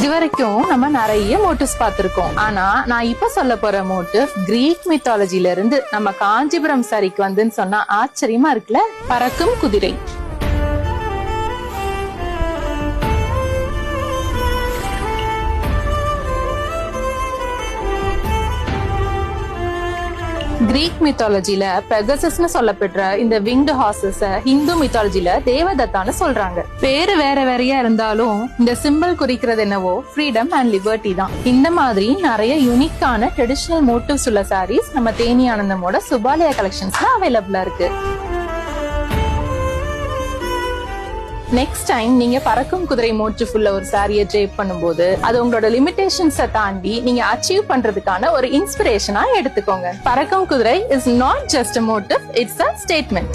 இதுவரைக்கும் நம்ம நிறைய மோட்டிவ்ஸ் பார்த்திருக்கோம். ஆனா நான் இப்ப சொல்ல போற மோட்டிவ் கிரீக் மித்தாலஜில இருந்து நம்ம காஞ்சிபுரம் சாரிக்கு வந்துன்னு சொன்னா ஆச்சரியமா இருக்குல்ல. பறக்கும் குதிரை. கிரீக் மித்தாலஜில பெகசஸ்னு சொல்லப்படுற இந்த விங்டு ஹார்சஸ் ஹிந்து மித்தாலஜில தேவதத்தான்னு சொல்றாங்க. பேரு வேற வேறையா இருந்தாலும் இந்த சிம்பிள் குறிக்கிறது என்னவோ ஃப்ரீடம் அண்ட் லிபர்ட்டி தான். இந்த மாதிரி நிறைய யூனிக்கான ட்ரெடிஷனல் மோட்டிவ்ஸ் உள்ள சாரீஸ் நம்ம தேனி ஆனந்தமோட சுபாலயா கலெக்ஷன்ஸ்ல அவைலபிளா இருக்கு. நெக்ஸ்ட் டைம் நீங்க பறக்கும் குதிரை மோட்டிவ் உள்ள ஒரு சாரியை ட்ரேப் பண்ணும்போது அது உங்களோட லிமிடேஷன்ஸை தாண்டி நீங்க அச்சீவ் பண்றதுக்கான ஒரு இன்ஸ்பிரேஷனா எடுத்துக்கோங்க. பறக்கும் குதிரை is not just a motive, it's a statement.